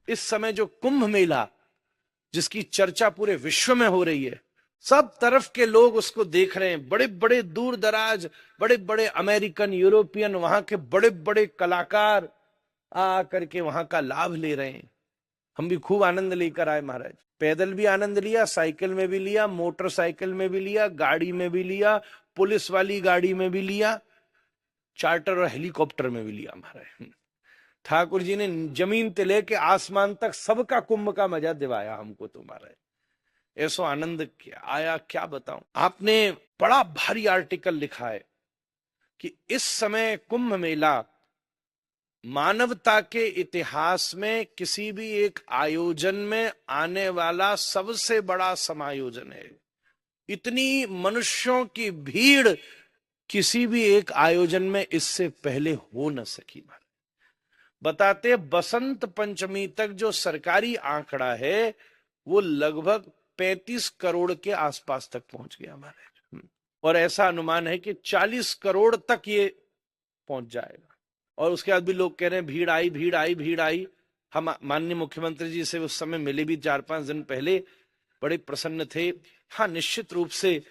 इस समय जो कुंभ मेला जिसकी चर्चा पूरे विश्व में हो रही है, सब तरफ के लोग उसको देख रहे हैं, बड़े बड़े दूर दराज, बड़े बड़े अमेरिकन, यूरोपियन, वहां के बड़े बड़े कलाकार आ करके वहां का लाभ ले रहे हैं। हम भी खूब आनंद लेकर आए महाराज, पैदल भी आनंद लिया, साइकिल में भी लिया, मोटरसाइकिल में भी लिया, गाड़ी में भी लिया, पुलिस वाली गाड़ी में भी लिया, चार्टर और हेलीकॉप्टर में भी लिया महाराज। ठाकुर जी ने जमीन से लेके आसमान तक सबका कुंभ का मजा दिवाया हमको तो महाराज, ऐसा आनंद आया क्या बताऊं। आपने बड़ा भारी आर्टिकल लिखा है कि इस समय कुंभ मेला मानवता के इतिहास में किसी भी एक आयोजन में आने वाला सबसे बड़ा समायोजन है। इतनी मनुष्यों की भीड़ किसी भी एक आयोजन में इससे पहले हो न सकी। बताते बसंत पंचमी तक जो सरकारी आंकड़ा है वो लगभग 35 करोड़ के आसपास तक पहुंच गया हमारे, और ऐसा अनुमान है कि 40 करोड़ तक ये पहुंच जाएगा। और उसके बाद भी लोग कह रहे हैं भीड़ आई भीड़ आई भीड़ आई। हम माननीय मुख्यमंत्री जी से उस समय मिले भी 4-5 दिन पहले, बड़े प्रसन्न थे। हाँ, निश्चित रूप से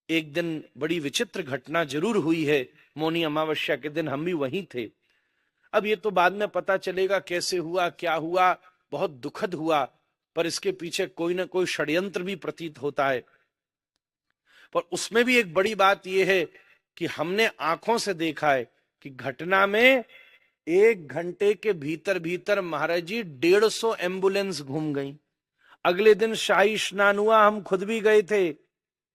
एक दिन बड़ी विचित्र घटना जरूर हुई है, मौनी अमावस्या के दिन हम भी वहीं थे। अब ये तो बाद में पता चलेगा कैसे हुआ क्या हुआ, बहुत दुखद हुआ, पर इसके पीछे कोई ना कोई षड्यंत्र भी प्रतीत होता है। पर उसमें भी एक बड़ी बात यह है कि हमने आंखों से देखा है कि घटना में 1 घंटे के भीतर भीतर महाराज जी 150 एम्बुलेंस घूम गई। अगले दिन शाही स्नान हुआ, हम खुद भी गए थे,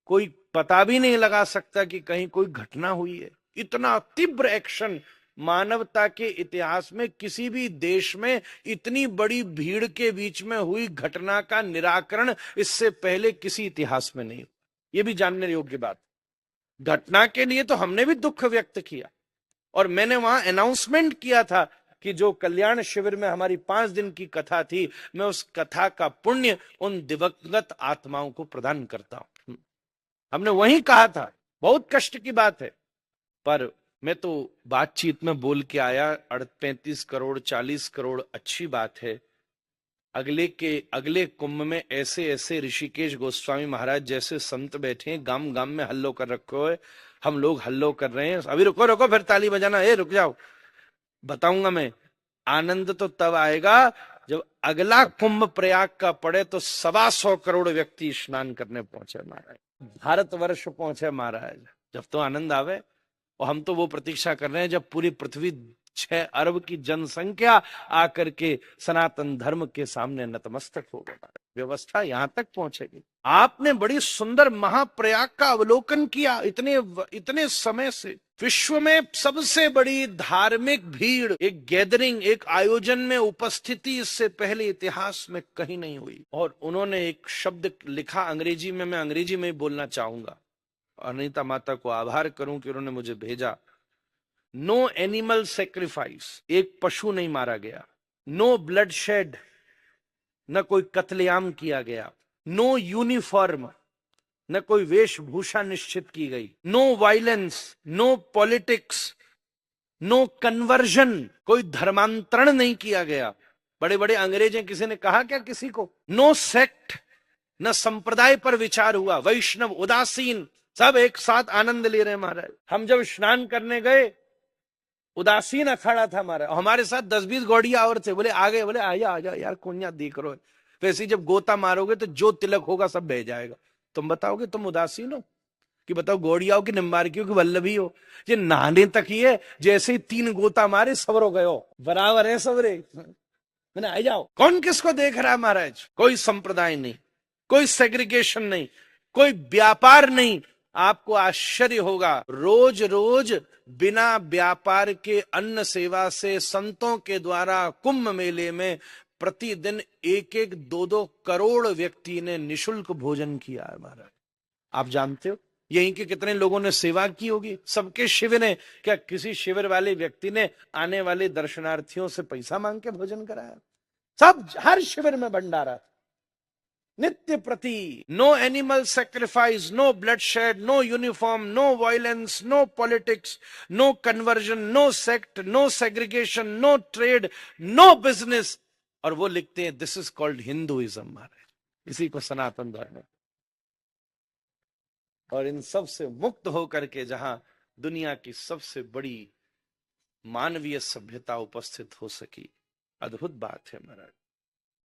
कोई पता भी नहीं लगा सकता कि कहीं कोई घटना हुई है। इतना तीव्र एक्शन मानवता के इतिहास में किसी भी देश में इतनी बड़ी भीड़ के बीच में हुई घटना का निराकरण इससे पहले किसी इतिहास में नहीं। ये भी जानने योग्य बात। घटना के लिए तो हमने भी दुख व्यक्त किया, और मैंने वहां अनाउंसमेंट किया था कि जो कल्याण शिविर में हमारी 5 दिन की कथा थी, मैं उस कथा का पुण्य उन दिवंगत आत्माओं को प्रदान करता हूं। हमने वहीं कहा था। बहुत कष्ट की बात है, पर मैं तो बातचीत में बोल के आया 35 करोड़ 40 करोड़ अच्छी बात है। अगले कुंभ में ऐसे ऐसे ऋषिकेश गोस्वामी महाराज जैसे संत बैठे हैं, गांव गांव में हल्लो कर रखो है, हम लोग हल्लो कर रहे हैं। अभी रुको रुको, फिर ताली बजाना, रुक जाओ, बताऊंगा मैं। आनंद तो तब आएगा जब अगला कुंभ प्रयाग का पड़े तो 125 करोड़ व्यक्ति स्नान करने पहुंचे महाराज, भारतवर्ष पहुंचे महाराज, जब तो आनंद आवे। और हम तो वो प्रतीक्षा कर रहे हैं जब पूरी पृथ्वी 6 अरब की जनसंख्या आकर के सनातन धर्म के सामने नतमस्तक होगा। व्यवस्था यहां तक पहुंचेगी। आपने बड़ी सुंदर महाप्रयाग का अवलोकन किया। इतने समय से विश्व में सबसे बड़ी धार्मिक भीड़, एक गैदरिंग, एक आयोजन में उपस्थिति इससे पहले इतिहास में कहीं नहीं हुई। और उन्होंने एक शब्द लिखा अंग्रेजी में, मैं अंग्रेजी में बोलना चाहूंगा, अनीता माता को आभार करूं कि उन्होंने मुझे भेजा। नो एनिमल सेक्रीफाइस, एक पशु नहीं मारा गया। नो ब्लड शेड, न कोई कत्लेआम किया गया। नो यूनिफॉर्म, न कोई वेशभूषा निश्चित की गई। No violence, no politics, no conversion, कोई धर्मांतरण नहीं किया गया। बड़े बड़े अंग्रेज हैं, किसी ने कहा क्या किसी को? नो सेक्ट, न संप्रदाय पर विचार हुआ। वैष्णव, उदासीन, सब एक साथ आनंद ले रहे हैं महाराज। हम जब स्नान करने गए, उदासीन अखाड़ा था हमारा, हमारे साथ 10-20 गौड़िया और थे। बोले आ गए, बोले आ जाओ यार, कौन देख रहे हो। वैसे जब गोता मारोगे तो जो तिलक होगा सब बह जाएगा। तुम बताओगे तुम उदासीन हो कि बताओ गौड़ियाओ की निम्बारकियों की वल्लभी हो। ये नहाने तक ही है, जैसे ही 3 गोता मारे सवरो गयो, बराबर है सवरे। मैंने आ जाओ। कौन किसको देख रहा है महाराज? कोई संप्रदाय नहीं, कोई सेग्रीगेशन नहीं, कोई व्यापार नहीं। आपको आश्चर्य होगा, रोज रोज बिना व्यापार के अन्न सेवा से संतों के द्वारा कुंभ मेले में प्रतिदिन 1-1, 2-2 करोड़ व्यक्ति ने निशुल्क भोजन किया है महाराज। आप जानते हो यहीं के कितने लोगों ने सेवा की होगी? सबके शिविर ने क्या किसी शिविर वाले व्यक्ति ने आने वाले दर्शनार्थियों से पैसा मांग के भोजन कराया? सब, हर शिविर में भंडारा, नित्य प्रति। No animal sacrifice, no bloodshed, no uniform, no violence, no politics, no conversion, no sect, no segregation, no trade, no business, और वो लिखते हैं दिस इज कॉल्ड हिंदुइज्म महाराज, इसी को सनातन धर्म। और इन सब से मुक्त होकर के जहां दुनिया की सबसे बड़ी मानवीय सभ्यता उपस्थित हो सकी, अद्भुत बात है महाराज।